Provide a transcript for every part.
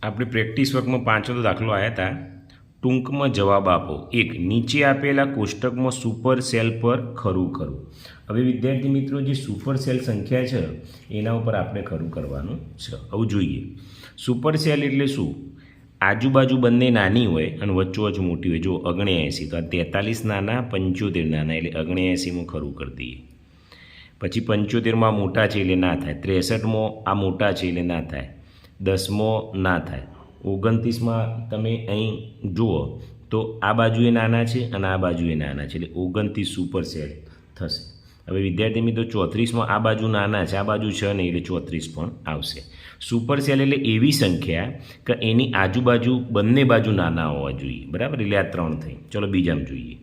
આપણે પ્રેક્ટિસ વર્કમાં પાંચમો દાખલો આવ્યા હતા. ટૂંકમાં જવાબ આપો. એક, નીચે આપેલા કોષ્ટકમાં સુપર સેલ પર ખરું કરવું. હવે વિદ્યાર્થી મિત્રો, જે સુપર સેલ સંખ્યા છે એના ઉપર આપણે ખરું કરવાનું છે. હવે જોઈએ, સુપર સેલ એટલે શું? આજુબાજુ બંને નાની હોય અને વચ્ચોવચ્ચ મોટી હોય. જો 79, તો આ 43 નાના, 75 નાના, એટલે 79માં ખરું કરી દઈએ. પછી 75માં મોટા છે એટલે ના થાય. 63માં આ મોટા છે એટલે ના થાય. 10માં ના થાય. 29માં તમે અહીં જુઓ તો આ બાજુએ નાના છે અને આ બાજુએ નાના છે, એટલે 29 સુપર સેલ થશે. હવે વિદ્યાર્થી મિત્રો, 34માં આ બાજુ નાના છે, આ બાજુ છે નહીં, એટલે 34 પણ આવશે. સુપર સેલ એટલે એવી સંખ્યા કે એની આજુબાજુ બંને બાજુ નાના હોવા જોઈએ, બરાબર? એટલે આ 3 થઈ. ચલો બીજામાં જોઈએ.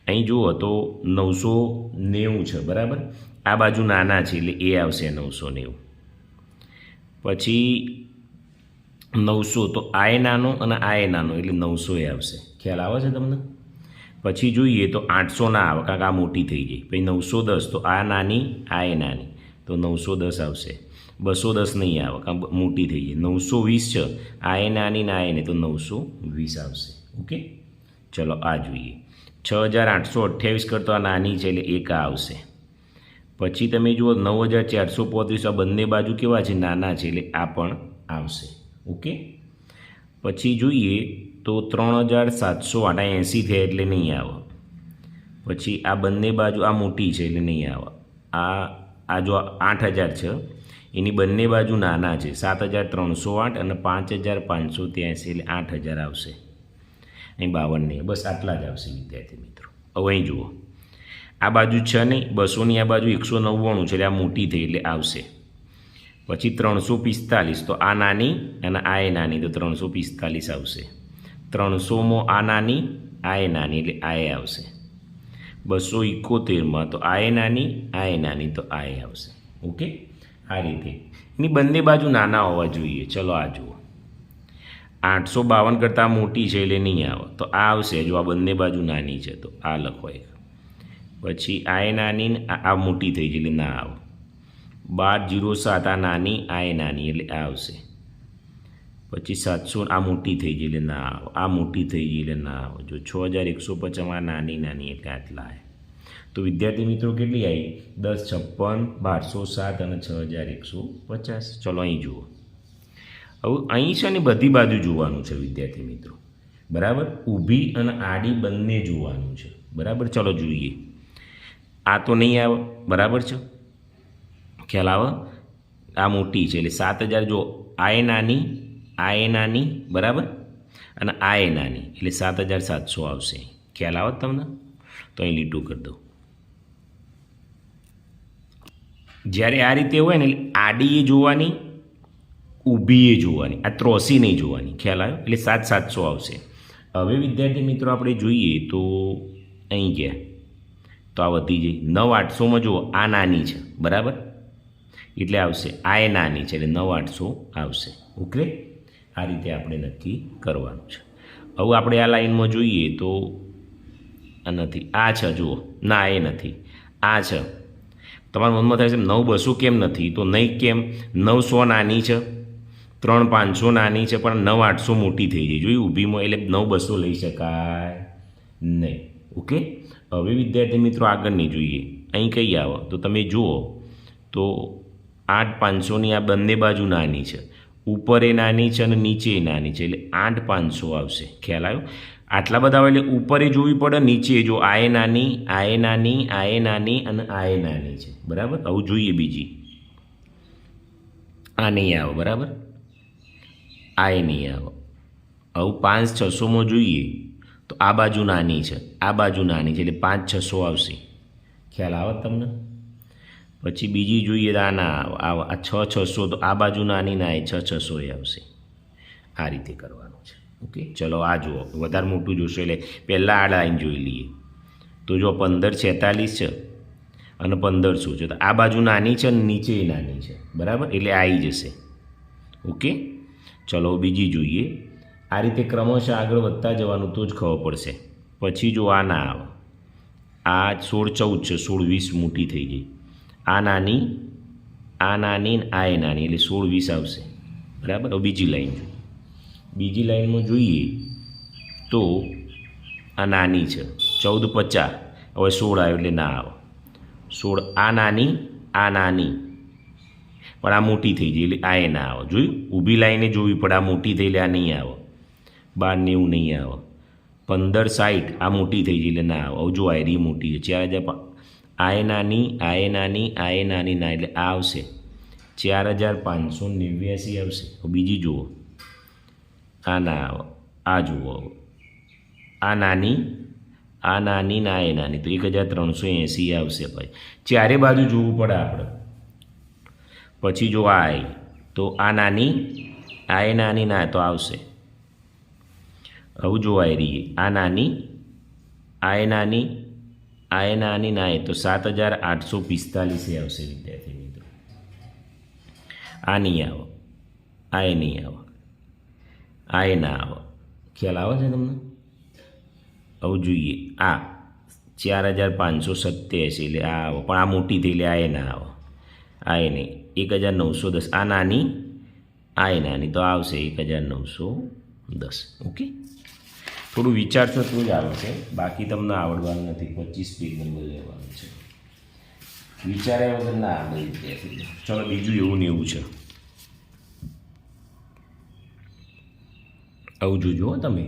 અહીં જુઓ તો 990 છે, બરાબર? આ બાજુ નાના છે એટલે એ આવશે 990. પછી 900, તો આ એ નાનો અને આ એ નાનો, એટલે 900 આવશે. ખ્યાલ આવે છે તમને? પછી જોઈએ તો 800 ના આવે, કારણ કે આ મોટી થઈ ગઈ. પછી 910, તો આ નાની, આ એ નાની, તો 910 આવશે. 210 નહીં આવે, કારણ કે મોટી થઈ ગઈ. 920 છે, આ એ નાની ને આ એ ને, તો 920 આવશે. ઓકે, ચલો આ જોઈએ. 6828 કરતો આ નાની છે એટલે એક આ આવશે. પછી તમે જુઓ 9435, આ બંને બાજુ કેવા છે? નાના છે, એટલે આ પણ આવશે. ઓકે, પછી જોઈએ તો 3780 થયા એટલે નહીં આવે. પછી આ બંને બાજુ આ મોટી છે એટલે નહીં આવે. આ જો 8000 છે એની બંને બાજુ નાના છે, 7308 અને 5583, એટલે 8000 આવશે. અહીં 52 નહીં, બસ આટલા જ આવશે વિદ્યાર્થી મિત્રો. હવે અહીં જુઓ, આ બાજુ છે નહીં, 200ની આ બાજુ 199 છે, એટલે આ મોટી થઈ એટલે આવશે. પછી 345, તો આ નાની અને આ એ નાની, તો 345 આવશે. 300માં આ નાની, આ એ નાની, એટલે આ એ આવશે. 271માં તો આ એ નાની, આ એ નાની, તો આ એ આવશે. ઓકે, આ રીતે એની બંને બાજુ નાના હોવા જોઈએ. ચલો આ જુઓ, 852 કરતાં મોટી છે એટલે નહીં આવે, તો આ આવશે. જો આ બંને બાજુ નાની છે તો આ લખો એક. પછી આ એ નાની ને આ મોટી થઈ જાય એટલે ના આવે. 1207, આ નાની, આ એ નાની, એટલે આ આવશે. પછી 700, આ મોટી થઈ જાય એટલે ના આવે. આ મોટી થઈ ગઈ એટલે ના આવે. જો 6150, આ નાની નાની, એટલે આટલા આવે. તો વિદ્યાર્થી મિત્રો કેટલી આવી? 10, 56, 1207 અને 6150. ચલો અહીં જુઓ. હવે અહીં છે ને બધી બાજુ જોવાનું છે વિદ્યાર્થી મિત્રો, બરાબર? ઊભી અને આડી બંને જોવાનું છે, બરાબર? ચલો જોઈએ. આ તો નહીં આવે, બરાબર છે? ખ્યાલ આવે? આ મોટી છે એટલે 7000. જો આ એ નાની, આ એ નાની, બરાબર? અને આ એ નાની, એટલે 7700 આવશે. ખ્યાલ આવે તમને? તો અહીં લીટું કરી દો. જ્યારે આ રીતે હોય ને, એટલે આડી એ જોવાની, ઊભી એ જોવાની, આ ત્રોસી નહીં જોવાની. ખ્યાલ આવ્યો? એટલે 7700 આવશે. હવે વિદ્યાર્થી મિત્રો આપણે જોઈએ તો અહીં ગયા તો આ વધી જાય. 9800માં જુઓ, આ નાની છે, બરાબર? એટલે આવશે. આ એ નાની છે એટલે 9800 આવશે. ઓકે, આ રીતે આપણે નક્કી કરવાનું છે. હવે આપણે આ લાઈનમાં જોઈએ તો આ નથી, આ છે, જુઓ, ના એ નથી, આ છે. તમારા મનમાં થાય છે 9200 કેમ નથી? તો નહીં કેમ? 900 નાની છે, 3500 નાની છે, પણ 9800 મોટી થઈ જાય. જોયું ઊભીમાં, એટલે 9200 લઈ શકાય નહીં. ઓકે, હવે વિદ્યાર્થી મિત્રો આગળની જોઈએ. અહીં કઈ આવે તો તમે જુઓ તો 8500ની આ બંને બાજુ નાની છે, ઉપર એ નાની છે અને નીચે એ નાની છે, એટલે 8500 આવશે. ખ્યાલ આવ્યો? આટલા બધા આવે એટલે ઉપર એ જોવી પડે, નીચે જો આ એ નાની, આ એ નાની, આ એ નાની અને આ એ નાની છે, બરાબર? આવું જોઈએ. બીજી આ નહીં આવે, બરાબર? આ એ નહીં આવે. હવે 5600માં જોઈએ તો આ બાજુ નાની છે, આ બાજુ નાની છે, એટલે 5600 આવશે. ખ્યાલ આવે તમને? પછી બીજી જોઈએ તો આ ના આવે, આ 6600, તો આ બાજુ નાની ના, એ 6600 આવશે. આ રીતે કરવાનું છે. ઓકે, ચલો આ જુઓ. વધારે મોટું જોશો એટલે પહેલાં આ લાઈન જોઈ લઈએ. તો જો 1546 છે અને 1500 છે, તો આ બાજુ નાની છે અને નીચે નાની છે, બરાબર? એટલે આવી જશે. ઓકે, ચલો બીજી જોઈએ. આ રીતે ક્રમશઃ આગળ વધતા જવાનું તો જ ખબર પડશે. પછી જો આ ના આવે, આ 1614 છે, 1620 મોટી થઈ ગઈ. આ નાની, આ નાની ને આ એ નાની, એટલે 1620 આવશે, બરાબર? હવે બીજી લાઈન જોઈએ. બીજી લાઈનમાં જોઈએ તો આ નાની છે 1450, હવે 16 આવ્યો એટલે ના આવે. 16 આ નાની પણ આ મોટી થઈ જાય એટલે આ એ ના આવે. જોયું, ઊભી લાઈને જોવી પડે, આ મોટી થઈ એટલે આ નહીં આવે. 1290 નહીં આવે. 1560 આ મોટી થઈ જાય એટલે ના આવે. હવે જો આ રી મોટી છે 4000, આ એ નાની ના એટલે આ આવશે 4589 આવશે. બીજી જુઓ, આ ના આવે. આ જુઓ, આ નાની ના એ નાની તો 1380 આવશે. ભાઈ ચારે બાજુ જોવું પડે આપણે. પછી જો આ તો આ નાની ના તો આવશે. હવે જો આ રહી આ નાની ના એ તો 7845 આવશે વિદ્યાર્થી મિત્રો. આ નહીં આવો, આ એ નહીં આવો, આ એ ના આવો. ખ્યાલ આવે છે તમને? હવે જોઈએ આ 4587 એટલે આ આવો, પણ આ મોટી થઈ એટલે આ એ ના આવો, આ એ નહીં. 1910 આ નાની તો આવશે 1910. ઓકે, થોડું વિચારશો તો જ આવશે, બાકી તમને આવડવાનું નથી. 25 પેજ નંબર લેવાનું છે, વિચાર્યા વગર ના આવડે વિદ્યાર્થી. ચલો બીજું એવું ને એવું છે. આવું જોજો તમે,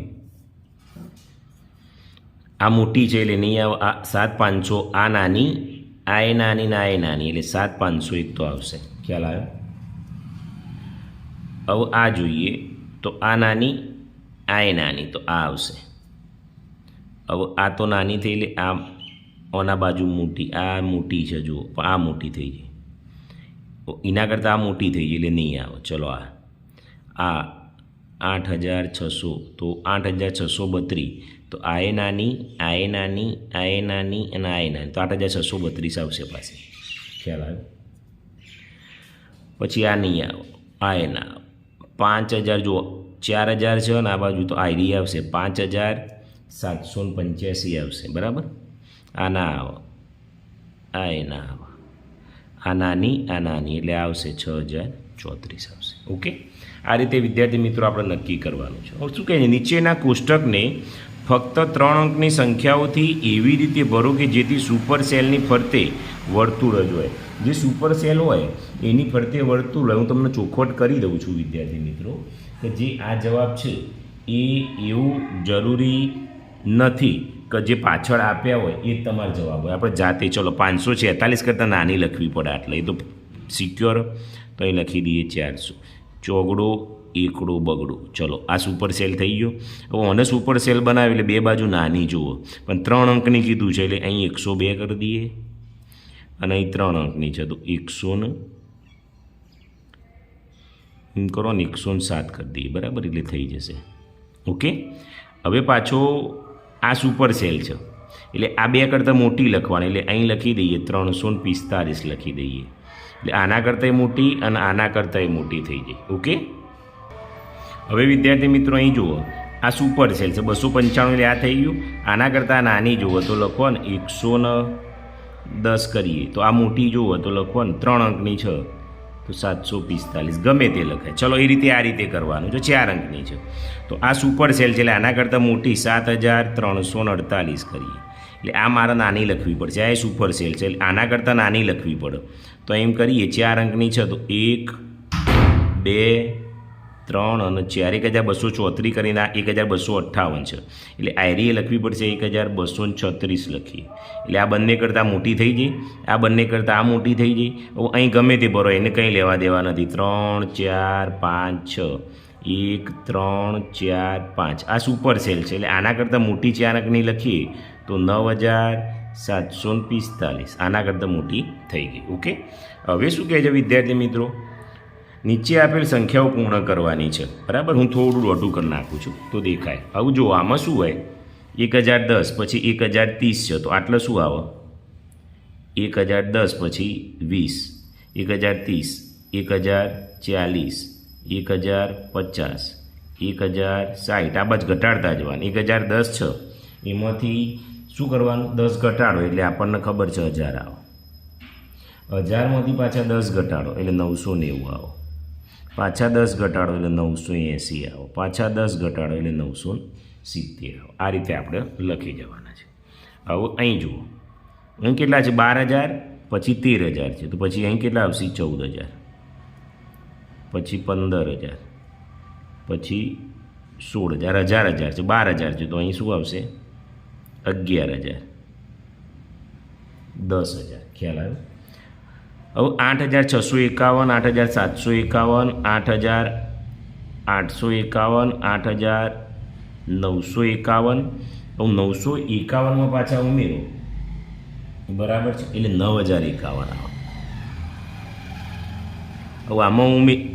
આ મોટી છે એટલે નહીં આવે. આ 7500 આ નાની એટલે 7501 તો આવશે. ખ્યાલ આવ્યો? હવે આ જોઈએ તો આ નાની તો આ આવશે. હવે આ તો નાની થઈ એટલે આ ઓના બાજુ મોટી, આ મોટી છે જુઓ, પણ આ મોટી થઈ જાય. એના કરતાં આ મોટી થઈ જાય એટલે નહીં આવે. ચલો આ 8600 તો 8632 તો આ એ નાની અને આ એ નાની તો 8632 આવશે પાસે. ખ્યાલ આવ્યો? પછી આ નહીં આવો, આ એ ના 5000 જુઓ, 4000 છે અને આ બાજુ તો આઈડી આવશે 5785 આવશે. બરાબર? આ ના આવો, આ એ ના આવો, આ નાની એટલે આવશે 6034 આવશે. ઓકે, આ રીતે વિદ્યાર્થી મિત્રો આપણે નક્કી કરવાનું છે. હવે શું કહે છે, નીચેના કોષ્ટકને ફક્ત 3 અંકની સંખ્યાઓથી એવી રીતે ભરો કે જેથી સુપર સેલની ફરતે વર્તુળ જ હોય. જે સુપર સેલ હોય એની ફરતે વર્તુળ હોય. હું તમને ચોખવટ કરી દઉં છું વિદ્યાર્થી મિત્રો કે જે આ જવાબ છે એ એવું જરૂરી નથી કે જે પાછળ આપ્યા હોય એ જ તમારો જવાબ હોય. આપણે જાતે ચલો 546 કરતાં નાની લખવી પડે, આટલે એ તો સિક્યોર. તો અહીં લખી દઈએ 400. ચોગડો એકડો બગડો. ચલો આ સુપર સેલ થઈ ગયો. હવે મને સુપર સેલ બનાવે એટલે બે બાજુ નાની જુઓ, પણ 3 અંકની કીધું છે એટલે અહીં 102 કરી દઈએ અને અહીં 3 અંકની છે તો 100 કરો ને 107 કરી દઈએ. બરાબર? એટલે થઈ જશે. ઓકે, હવે પાછો આ સુપર સેલ છે એટલે આ 2 કરતાં મોટી લખવાની એટલે અહીં લખી દઈએ 345 લખી દઈએ. એટલે આના કરતાંય મોટી અને આના કરતાંય મોટી થઈ જાય. ઓકે, હવે વિદ્યાર્થી મિત્રો અહીં જુઓ આ સુપર સેલ છે 295 એટલે આ થઈ ગયું. આના કરતાં નાની જુઓ તો લખો ને 110 કરીએ તો આ મોટી જુઓ તો લખો ને 3 અંકની છે તો 745 ગમે તે લખાય. ચલો એ રીતે આ રીતે કરવાનું છે. 4 અંકની છે તો આ સુપર સેલ છે એટલે આના કરતાં મોટી 7348 કરીએ એટલે આ મારે નાની લખવી પડશે. આ સુપર સેલ છે એટલે આના કરતાં નાની લખવી પડે. તો એમ કરીએ 4 અંકની છે તો 1 2 3 અને 4 1234 કરીને આ 1258 છે એટલે આયરીએ લખવી પડશે 1236 લખીએ એટલે આ બંને કરતાં મોટી થઈ જાય, આ બંને કરતાં આ મોટી થઈ જાય. હવે અહીં ગમે તે ભરો, એને કંઈ લેવા દેવા નથી. 3 4 5 6 1 3 4 5 આ સુપર સેલ છે એટલે આના કરતાં મોટી 4 અંકની લખીએ તો 9745 આના કરતાં મોટી થઈ ગઈ. ઓકે, હવે શું કહે છે વિદ્યાર્થી મિત્રો, નીચે આપેલ સંખ્યાઓ પૂર્ણ કરવાની છે. બરાબર? હું થોડું દોઢું કરી નાખું છું તો દેખાય. આવું જો આમાં શું હોય 1010 પછી 1030 છે તો આટલે શું આવે 1010 પછી 20 1030 1040 1050 1060 આ બાજુ ઘટાડતા જવાનું. 1010 છે એમાંથી શું કરવાનું 10 ઘટાડો એટલે આપણને ખબર છે 1000 આવો. 1000માંથી પાછા 10 ઘટાડો એટલે 990 આવો. પાછા 10 ઘટાડો એટલે 980 આવો, પાછા 10 ઘટાડો એટલે 970 આવો. આ રીતે આપણે લખી જવાના છે. હવે અહીં જુઓ, અહીં કેટલા છે? 12,000, પછી 13,000 છે, તો પછી અહીં કેટલા આવશે? 14,000, પછી 15,000, પછી 16,000, 1,000 છે, 12,000 છે, તો અહીં શું આવશે? 11,000, 10,000. ખ્યાલ આવ્યો? હવે 8,651, 8,751, 8,851, 8,951. હવે 951માં પાછા ઉમેરો, બરાબર છે, એટલે 9,051 આવે. હવે આમાં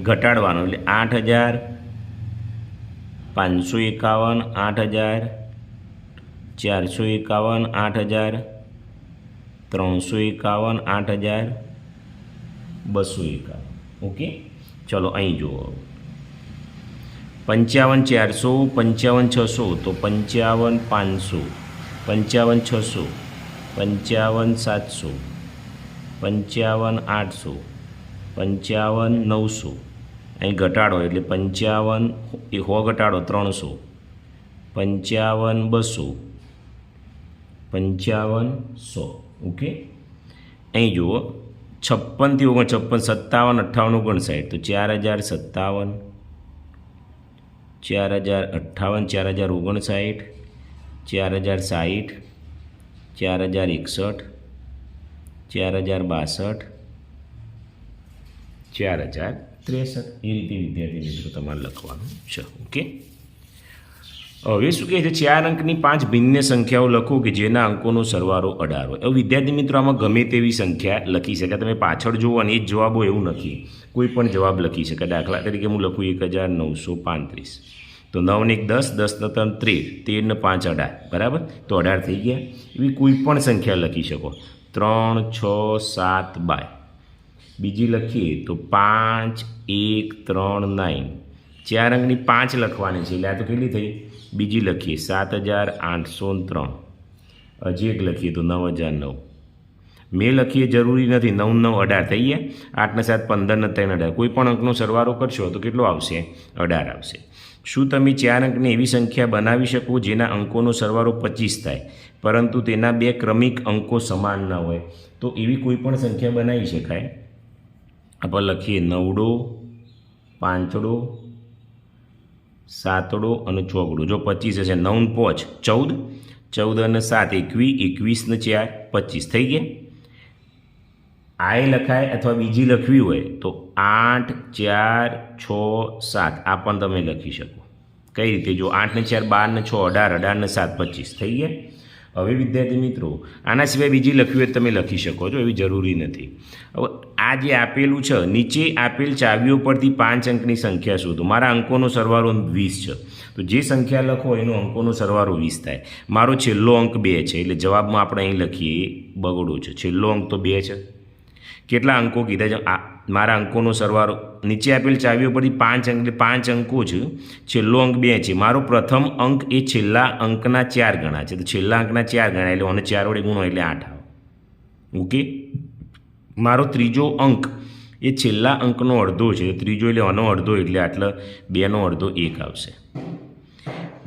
ઘટાડવાનો એટલે 8,551, 8,451, 8,351, 8,251. ઓકે, ચલો અહીં જુઓ. 55,400, 55,600, તો 55,500, 55,600, 55,700, 55,800, 55,900. અહીં ઘટાડો એટલે 55 એ 100 ઘટાડો 300, 55,200, 55,100. ઓકે, અહીં જુઓ 56 થી 59, 57, 58, 59, તો 4,057, 4,058, 4,059, 4,060, 4,061, 4,062, 4,063. એ રીતે વિદ્યાર્થી મિત્રો તમારે લખવાનું છે. ઓકે, હવે શું કહે છે? 4 અંકની 5 ભિન્ન સંખ્યાઓ લખો કે જેના અંકોનો સરવાળો 18 હોય. હવે વિદ્યાર્થી મિત્રો આમાં ગમે તેવી સંખ્યા લખી શકાય. તમે પાછળ જુઓ અને એ જ જવાબ હોય એવું નથી, કોઈ પણ જવાબ લખી શકાય. દાખલા તરીકે હું લખું 1,935, તો 9 ને 1 10, 10 ને 3 13, 13 ને 5 18, બરાબર, તો 18 થઈ ગયા. એવી કોઈ પણ સંખ્યા લખી શકો. 3, 6, 7, 12. બીજી લખીએ તો 5, 1, 3, 9. 4 અંકની 5 લખવાની છે, એટલે આ તો કેટલી થઈ? બીજી લખીએ 7,803. હજી એક લખીએ તો 9,009. મેં લખીએ જરૂરી નથી, 9 9 18 થઈ ગયા. 8 ને 7 15 ને 3 18. કોઈ પણ અંકનો સરવાળો કરશો તો કેટલો આવશે? 18 આવશે. શું તમે 4 અંકની એવી સંખ્યા બનાવી શકો જેના અંકોનો સરવાળો 25 થાય પરંતુ તેના 2 ક્રમિક અંકો સમાન ન હોય? તો એવી કોઈ પણ સંખ્યા બનાવી શકાય. આપણે લખીએ 9, 5, 7 અને 4. જો 25 હશે, 9 ને 5 14, 14 અને 7 21, 21 ને 4 25 થઈ ગયા. આ લખાય અથવા બીજી લખવી હોય તો 8, 4, 6, 7 આ પણ તમે લખી શકો. કઈ રીતે? જો 8 ને 4 12 ને 6 18, 18 ને 7 25 થઈ ગયા. હવે વિદ્યાર્થી મિત્રો આના સિવાય બીજી લખવી હોય તમે લખી શકો છો, એવી જરૂરી નથી. હવે આ જે આપેલું છે, નીચે આપેલ ચાવીઓ પરથી 5 અંકની સંખ્યા શોધો. મારા અંકોનો સરવાળો 20 છે, તો જે સંખ્યા લખો એનો અંકોનો સરવાળો 20 થાય. મારો છેલ્લો અંક 2 છે, એટલે જવાબમાં આપણે અહીં લખીએ બગડો છે. છેલ્લો અંક તો 2 છે. કેટલા અંકો કીધા છે? મારા અંકોનો સરવાળો નીચે આપેલ ચાવીઓ પરથી 5 અંક, એટલે 5 અંકો છે, છેલ્લો અંક 2 છે. મારો પ્રથમ અંક એ છેલ્લા અંકના 4 ગણા છે, તો છેલ્લા અંકના 4 ગણા એટલે અને 4 વડે ગુણો એટલે 8 આવે. ઓકે, મારો ત્રીજો અંક એ છેલ્લા અંકનો અડધો છે, ત્રીજો એટલે આનો અડધો એટલે આટલા 2નો અડધો 1 આવશે.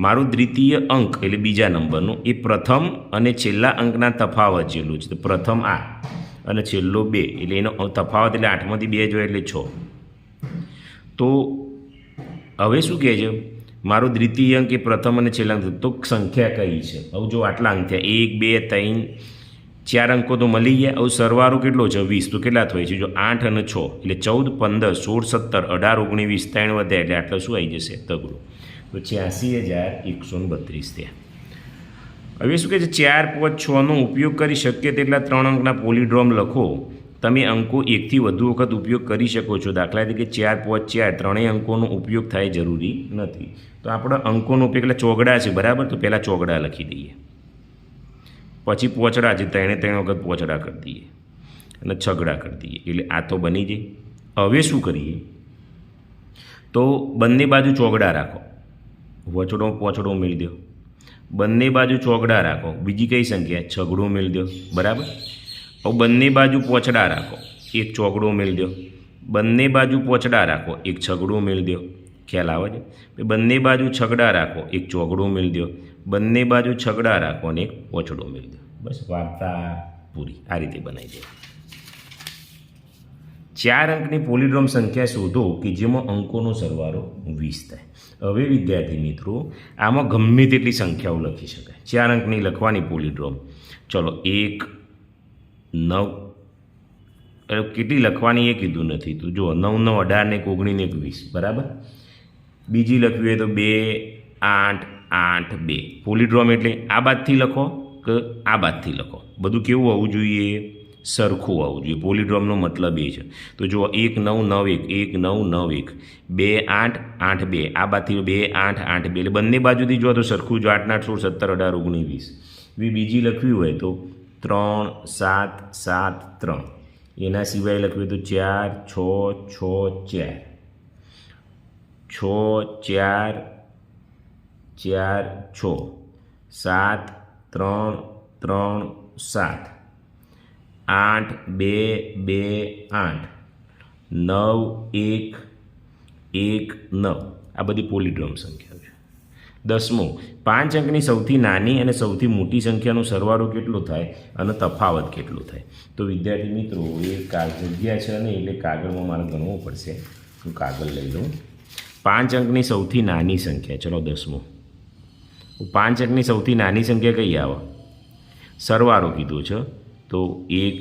મારું દ્વિતીય અંક એટલે બીજા નંબરનું એ પ્રથમ અને છેલ્લા અંકના તફાવત જેટલું છે, તો પ્રથમ આ અને છેલ્લો 2 એટલે એનો તફાવત એટલે 8માંથી 2 જોઈએ એટલે 6. તો હવે શું કહે છે? મારો દ્વિતીય અંક એ પ્રથમ અને છેલ્લા અંક, તો સંખ્યા કઈ છે? હવે જો આટલા અંક થયા 1, 2, 3, 4 અંકો તો મળી ગયા. હવે સરવાળો કેટલો છે? 20. તો કેટલા થાય છે? જો 8 અને 6 એટલે 14, 15, 16, 17, 18, 19, 20 3 વધ્યા એટલે આટલો શું આવી જશે? તગડું. તો 86,132 થયા. હવે શું કહે છે? 4, 5, 6નો ઉપયોગ કરી શક્ય તેટલા 3 અંકના પોલીડ્રોમ લખો. તમે અંકો એકથી વધુ વખત ઉપયોગ કરી શકો છો. દાખલા તરીકે 4, 5, 4 ત્રણેય અંકોનો ઉપયોગ થાય જરૂરી નથી. તો આપણે અંકોનો ઉપયોગ એટલે ચોગડા છે, બરાબર, તો પહેલાં ચોગડા લખી દઈએ, પછી પોચડા છે, 3 વખત પોચડા કરી દઈએ અને છગડા કરી દઈએ, એટલે આ તો બની જાય. હવે શું કરીએ? તો બંને બાજુ ચોગડા રાખો, વચડો પોચડો મેળ દો. બંને બાજુ ચોગડા રાખો. બીજી કઈ સંખ્યા? છગડો મેળ દો, બરાબર. હવે બંને બાજુ પોચડા રાખો, એક ચોગડો મેળ દો, બંને બાજુ પોચડા રાખો, એક છગડો મેળ દો, ખ્યાલ આવે છે? બંને બાજુ છગડા રાખો, એક ચોગડો મેળ દો, બંને બાજુ છગડા રાખો અને એક પોચડો મેળ દો. બસ વાર્તા પૂરી. આ રીતે બનાવી દે. 4 અંકની પોલીડ્રોમ સંખ્યા શોધો કે જેમાં અંકોનો સરવાળો 20 થાય. હવે વિદ્યાર્થી મિત્રો આમાં ગમે તેટલી સંખ્યાઓ લખી શકાય. 4 અંકની લખવાની પોલીડ્રોમ. ચલો 1 9 કેટલી લખવાની એ કીધું નથી. તો જો 9 9 18 ને 19 ને 20 બરાબર. બીજી લખવી હોય તો 2 8 8 2. પોલીડ્રોમ એટલે આ બાજથી લખો કે આ બાજથી લખો, બધું કેવું હોવું જોઈએ? સરખું હોવું જોઈએ. પોલીડ્રોમનો મતલબ એ છે. તો જો 1 9 9 1 1 9 9 1 2 8 8 2 આ બાજથી 2 8 8 2 એટલે બંને બાજુથી જો તો સરખું જો 8 8 16 17 18 19 20. બીજી લખવી હોય તો 3 7 7 3. એના સિવાય લખવી તો 4 6 6 4 6 4 4 6 7 3 3 7 8 2 2 8 9 1 1 9. આ બધી પોલીડ્રોમ સંખ્યાઓ છે. 10મો 5 અંકની સૌથી નાની અને સૌથી મોટી સંખ્યાનો સરવાળો કેટલો થાય અને તફાવત કેટલો થાય? તો વિદ્યાર્થી મિત્રો એ જગ્યા છે ને એટલે કાગળમાં મારે ગણવું પડશે. હું કાગળ લઈ લઉં. 5 અંકની સૌથી નાની સંખ્યા, ચલો 10મો. 5 અંકની સૌથી નાની સંખ્યા કઈ આવે? સરવાળો કીધો છે તો 1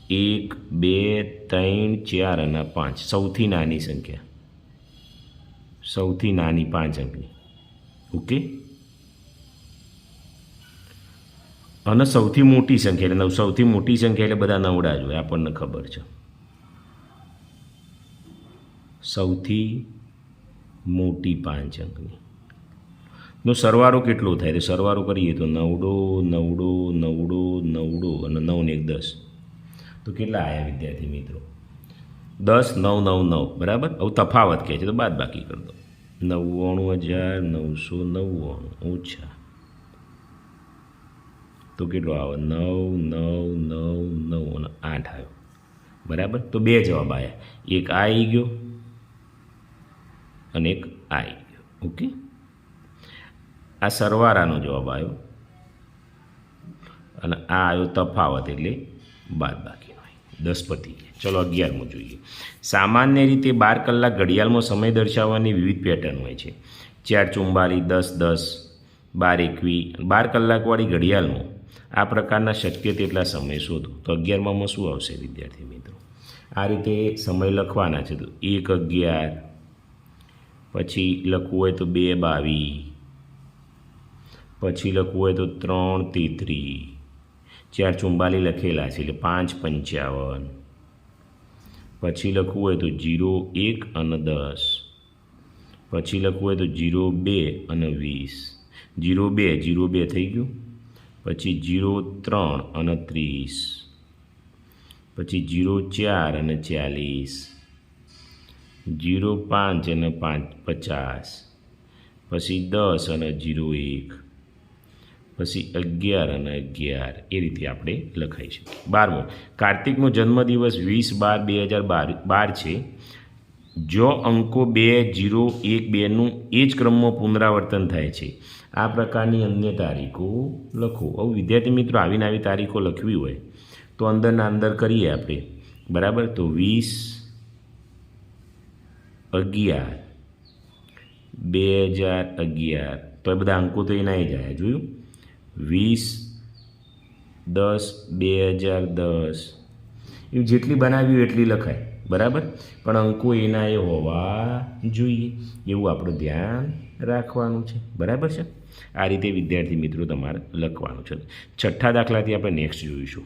1 2 3 4 અને 5. સૌથી નાની સંખ્યા, સૌથી નાની 5 અંકની. ઓકે. અને સૌથી મોટી સંખ્યા એટલે સૌથી મોટી સંખ્યા એટલે બધા નવડા જ હોય, આપણને ખબર છે. સૌથી મોટી 5 અંકની નો સરવાળો કેટલો થાય? તો સરવાળો કરીએ તો 9 9 9 9 અને 9 ને 1 10. તો કેટલા આવ્યા વિદ્યાર્થી મિત્રો? 10 9 9 9 બરાબર. હવે તફાવત કહે છે તો બાદ બાકી કરી દો. 99,999 ઓછા તો કેટલો આવે? 9 9 9 9 અને 8 આવ્યો બરાબર. તો 2 જવાબ આવ્યા, એક આ આવી ગયો અને એક આ આવી ગયો. ઓકે. આ સરવાળાનો જવાબ આવ્યો અને આ આવ્યો તફાવત એટલે બાદ બાકીનો. 10 પતી ગયા. ચલો 11મો જોઈએ. સામાન્ય રીતે 12 કલાક ઘડિયાળમાં સમય દર્શાવવાની વિવિધ પેટર્ન હોય છે. 4 44 10 10 12 21. 12 કલાકવાળી ઘડિયાળમાં આ પ્રકારના શક્ય તેટલા સમય શોધો. તો 11માં શું આવશે વિદ્યાર્થી મિત્રો? આ રીતે સમય લખવાના છે. તો 1 11, પછી લખવું હોય તો 2 22, પછી લખવું હોય તો 3 33, 4 44 લખેલા છે એટલે 5 55, પછી લખવું હોય તો 0 1 અને 10, પછી લખવું હોય તો 0 2 અને 20, 0 2 0 2 થઈ ગયું, પછી 0 3 અને 30, પછી 0 4 અને 40, 0 5 અને 50, પછી 10 અને 0 1, પછી 11 અને 11. એ રીતે આપણે લખાઈ શકીએ. 12મો કાર્તિકનો જન્મદિવસ 20/12/2012 છે. જો અંકો 2 0 1 2નું એ જ ક્રમમાં પુનરાવર્તન થાય છે, આ પ્રકારની અન્ય તારીખો લખો. હવે વિદ્યાર્થી મિત્રો આવીને આવી તારીખો લખવી હોય તો અંદરના અંદર કરીએ આપણે બરાબર. તો 20/11/2011 તો એ બધા અંકો તો એના જાય. જોયું? 20/10/2010 એ જેટલી બનાવી એટલી લખાય બરાબર, પણ અંકો એના એ હોવા જોઈએ એવું આપણું ધ્યાન રાખવાનું છે બરાબર છે. આ રીતે વિદ્યાર્થી મિત્રો તમારે લખવાનું છે. છઠ્ઠા દાખલાથી આપણે નેક્સ્ટ જોઈશું.